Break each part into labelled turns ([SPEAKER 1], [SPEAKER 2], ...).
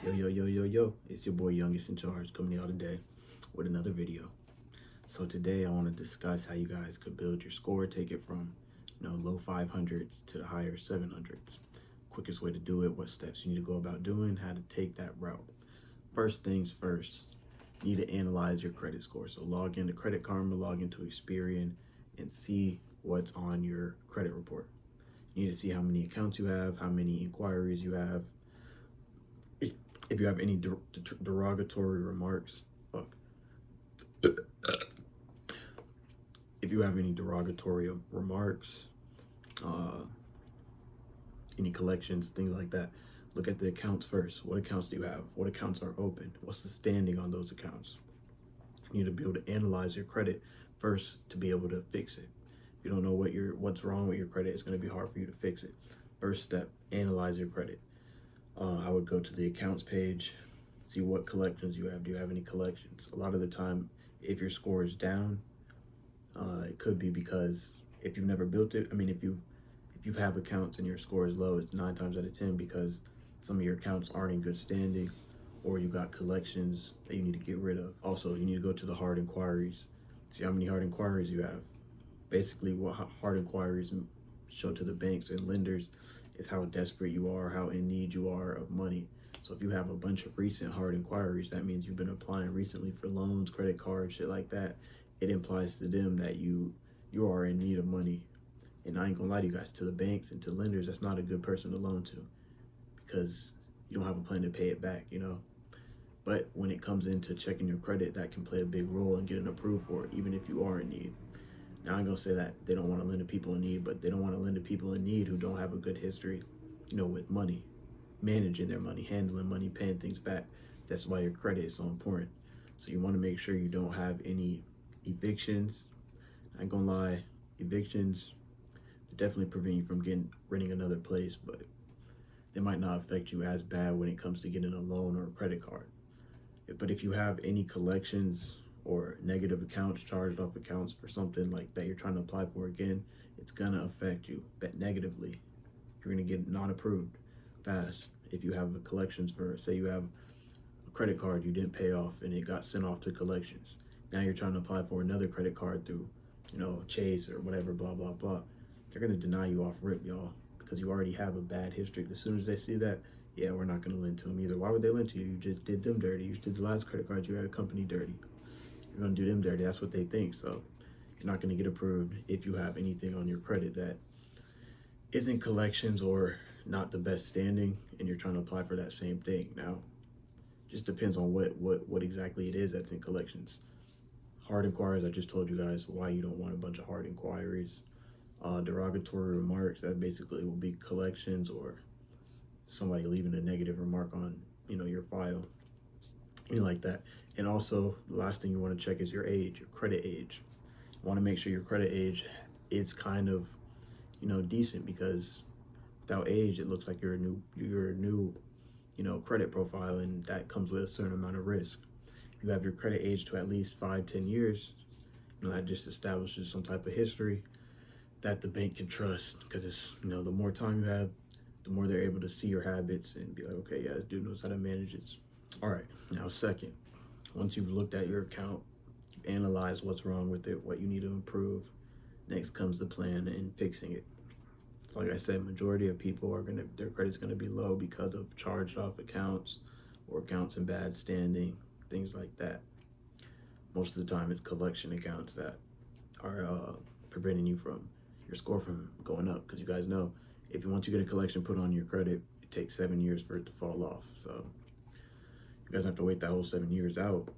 [SPEAKER 1] Yo, it's your boy Youngest in Charge coming to y'all today with another video. So today I want to discuss how you guys could build your score, take it from low 500s to the higher 700s. Quickest way to do it, what steps you need to go about doing, how to take that route. First things first, you need to analyze your credit score. So log into Credit Karma, log into Experian, and see what's on your credit report. You need to see how many accounts you have, how many inquiries you have, if you have any derogatory remarks, fuck. If you have any derogatory remarks, uh, any collections, things like that, look at the accounts first. What accounts do you have? What accounts are open? What's the standing on those accounts? You need to be able to analyze your credit first to be able to fix it. If you don't know what's wrong with your credit, it's going to be hard for you to fix it. First step, analyze your credit. I would go to the accounts page, see what collections you have. Do you have any collections? A lot of the time, if your score is down, it could be because if you've never built it. I mean, if you have accounts and your score is low, it's 9 times out of 10 because some of your accounts aren't in good standing, or you got collections that you need to get rid of. Also, you need to go to the hard inquiries, see how many hard inquiries you have. Basically, what hard inquiries show to the banks and lenders is how desperate you are, how in need you are of money. So if you have a bunch of recent hard inquiries, that means you've been applying recently for loans, credit cards, shit like that. It implies to them that you are in need of money. And I ain't gonna lie to you guys, to the banks and to lenders, that's not a good person to loan to because you don't have a plan to pay it back. But when it comes into checking your credit, that can play a big role in getting approved for it, even if you are in need. Now, I'm gonna say that they don't want to lend to people in need, but they don't want to lend to people in need who don't have a good history, with money, managing their money, handling money, paying things back. That's why your credit is so important. So you want to make sure you don't have any evictions. I ain't gonna lie, evictions definitely prevent you from renting another place, but they might not affect you as bad when it comes to getting a loan or a credit card. But if you have any collections or negative accounts, charged off accounts for something like that you're trying to apply for again, it's gonna affect you but negatively. You're gonna get not approved fast. If you have a collections for, say you have a credit card you didn't pay off and it got sent off to collections. Now you're trying to apply for another credit card through, Chase or whatever, blah, blah, blah. They're gonna deny you off rip, y'all, because you already have a bad history. As soon as they see that, yeah, we're not gonna lend to them either. Why would they lend to you? You just did them dirty. You just did the last credit card you had a company dirty. You're gonna do them dirty. That's what they think. So you're not gonna get approved if you have anything on your credit that isn't collections or not the best standing, and you're trying to apply for that same thing. Now, just depends on what exactly it is that's in collections. Hard inquiries, I just told you guys why you don't want a bunch of hard inquiries. Derogatory remarks, that basically will be collections or somebody leaving a negative remark on your file, like that. And also, the last thing you want to check is your age, your credit age. You want to make sure your credit age is kind of decent, because without age it looks like you're a new credit profile, and that comes with a certain amount of risk. If you have your credit age to at least 5-10 years, that just establishes some type of history that the bank can trust, because it's the more time you have, the more they're able to see your habits and be like, okay, yeah, this dude knows how to manage it. All right, now second, once you've looked at your account, you've analyzed what's wrong with it, what you need to improve, next comes the plan and fixing it. So like I said, majority of people their credit's gonna be low because of charged off accounts or accounts in bad standing, things like that. Most of the time it's collection accounts that are preventing your score from going up, because you guys know, if you get a collection put on your credit, it takes 7 years for it to fall off. So you guys have to wait that whole 7 years out,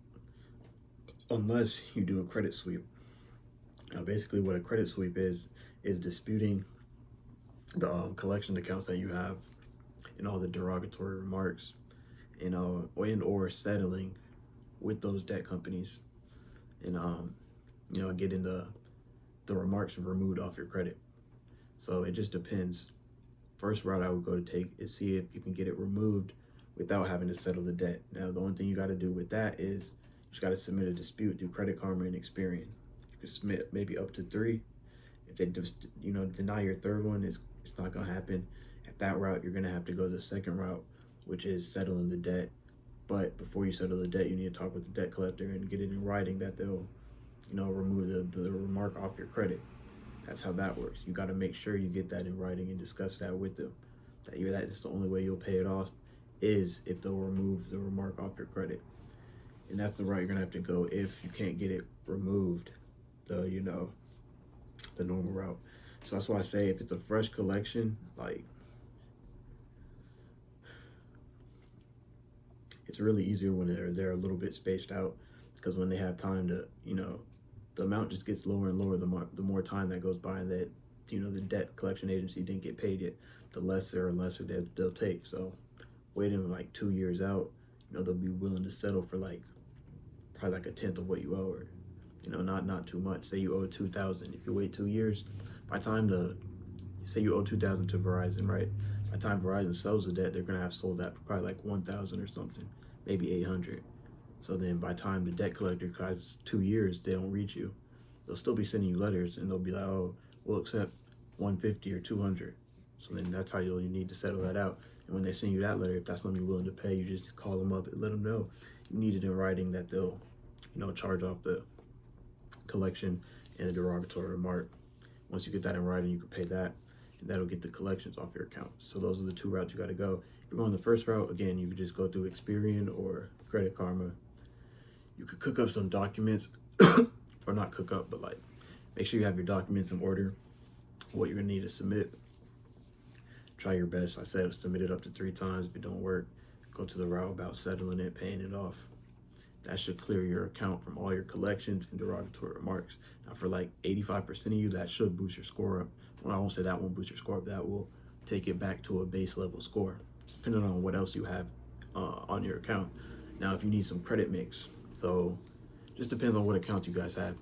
[SPEAKER 1] unless you do a credit sweep. Now, basically, what a credit sweep is disputing the collection accounts that you have and all the derogatory remarks, and or settling with those debt companies, and getting the remarks removed off your credit. So it just depends. First route I would go to take is see if you can get it removed without having to settle the debt. Now, the only thing you got to do with that is you just got to submit a dispute through Credit Karma and Experian. You can submit maybe up to 3. If they just deny your third one, it's not gonna happen. At that route, you're gonna have to go the second route, which is settling the debt. But before you settle the debt, you need to talk with the debt collector and get it in writing that they'll, remove the remark off your credit. That's how that works. You got to make sure you get that in writing and discuss that with them. That is the only way you'll pay it off, is if they'll remove the remark off your credit. And that's the route you're gonna have to go if you can't get it removed, the normal route. So that's why I say if it's a fresh collection, like, it's really easier when they're a little bit spaced out, because when they have time to, the amount just gets lower and lower the more time that goes by, and that, the debt collection agency didn't get paid yet, the lesser and lesser they'll take. So waiting like 2 years out, they'll be willing to settle for like probably like a tenth of what you owe, or not too much. Say you owe 2,000. If you wait 2 years, by the time say you owe 2,000 to Verizon, right? By the time Verizon sells the debt, they're gonna have sold that for probably like 1,000 or something, maybe 800. So then by the time the debt collector tries 2 years, they don't reach you, they'll still be sending you letters, and they'll be like, oh, we'll accept 150 or 200. So then that's how you need to settle that out. And when they send you that letter, if that's something you're willing to pay, you just call them up and let them know you need it in writing that they'll, charge off the collection and the derogatory remark. Once you get that in writing, you can pay that, and that'll get the collections off your account. So those are the two routes you got to go. If you're going the first route, again, you could just go through Experian or Credit Karma. You could cook up some documents, or not cook up, but like make sure you have your documents in order, what you're gonna need to submit. Try your best. I said submit it up to 3 times. If it don't work, go to the route about settling it, paying it off. That should clear your account from all your collections and derogatory remarks. Now, for like 85% of you, that should boost your score up. Well, I won't say that won't boost your score up. That will take it back to a base level score, depending on what else you have on your account. Now, if you need some credit mix, so just depends on what account you guys have.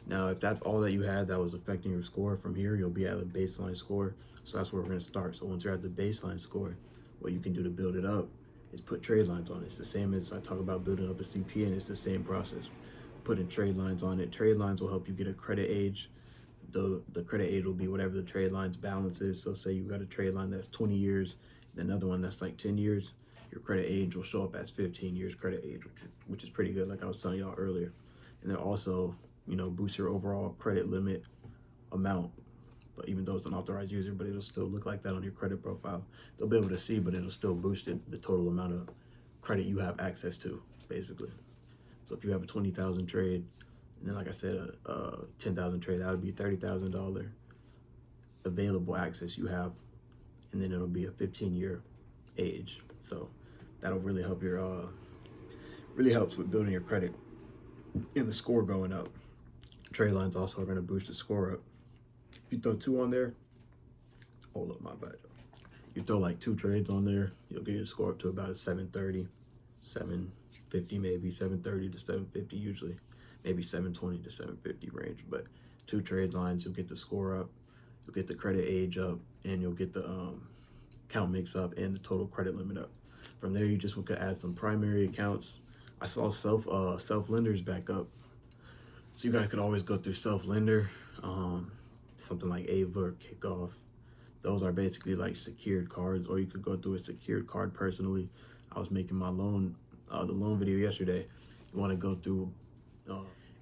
[SPEAKER 1] Now, if that's all that you had that was affecting your score, from here you'll be at a baseline score. So that's where we're going to start. So once you're at the baseline score, what you can do to build it up is put trade lines on it. It's the same as I talk about building up a CP, and it's the same process. Putting trade lines on it. Trade lines will help you get a credit age. The credit age will be whatever the trade line's balance is. So say you got a trade line that's 20 years, and another one that's like 10 years. Your credit age will show up as 15 years credit age, which is pretty good, like I was telling y'all earlier. And then also, boost your overall credit limit amount. But even though it's an authorized user, but it'll still look like that on your credit profile. They'll be able to see, but it'll still boost the total amount of credit you have access to, basically. So if you have a 20,000 trade, and then like I said, a 10,000 trade, that would be $30,000 available access you have, and then it'll be a 15-year age. So that'll really help really helps with building your credit and the score going up. Trade lines also are going to boost the score up. If you throw 2 on there, hold up, my bad. You throw like 2 trades on there, you'll get your score up to about a 730, 750 maybe, 730 to 750 usually, maybe 720 to 750 range. But 2 trade lines, you'll get the score up, you'll get the credit age up, and you'll get the account mix up and the total credit limit up. From there, you just want to add some primary accounts. I saw self lenders back up, so you guys could always go through self lender, something like Ava or Kickoff. Those are basically like secured cards, or you could go through a secured card personally. I was making my loan, the loan video yesterday. You want to go through,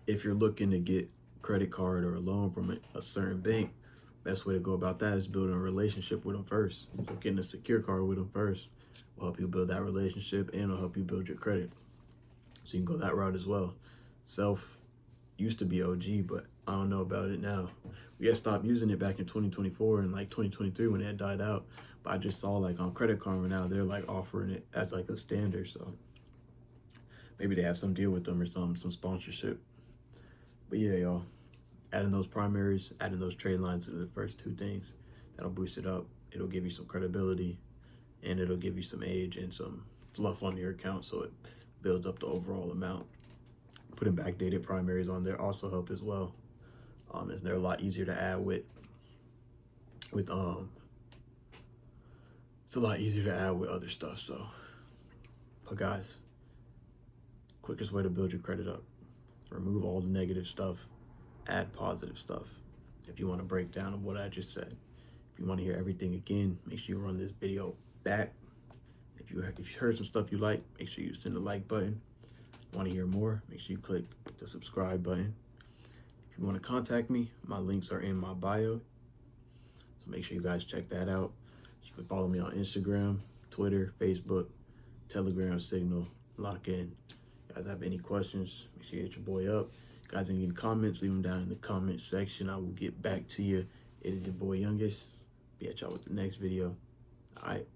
[SPEAKER 1] if you're looking to get credit card or a loan from a certain bank, best way to go about that is building a relationship with them first. So getting a secure card with them first will help you build that relationship, and it'll help you build your credit. So you can go that route as well. Self used to be OG, but I don't know about it now. We had stopped using it back in 2024 and like 2023 when it had died out. But I just saw like on Credit Karma now, they're like offering it as like a standard. So maybe they have some deal with them or some sponsorship. But yeah, y'all, adding those primaries, adding those trade lines into the first 2 things, that'll boost it up. It'll give you some credibility, and it'll give you some age and some fluff on your account, so it builds up the overall amount. Putting backdated primaries on there also help as well. As they're a lot easier to add with it's a lot easier to add with other stuff. So, but guys, quickest way to build your credit up: remove all the negative stuff, add positive stuff. If you want a breakdown of what I just said, if you want to hear everything again, make sure you run this video back. If If you heard some stuff you like, make sure you send the like button. Want to hear more? Make sure you click the subscribe button. If you want to contact me, my links are in my bio. So make sure you guys check that out. You can follow me on Instagram, Twitter, Facebook, Telegram, Signal, Lock In. If you guys have any questions, make sure you hit your boy up. If you guys have any comments, leave them down in the comment section. I will get back to you. It is your boy Youngest. Be at y'all with the next video. All right.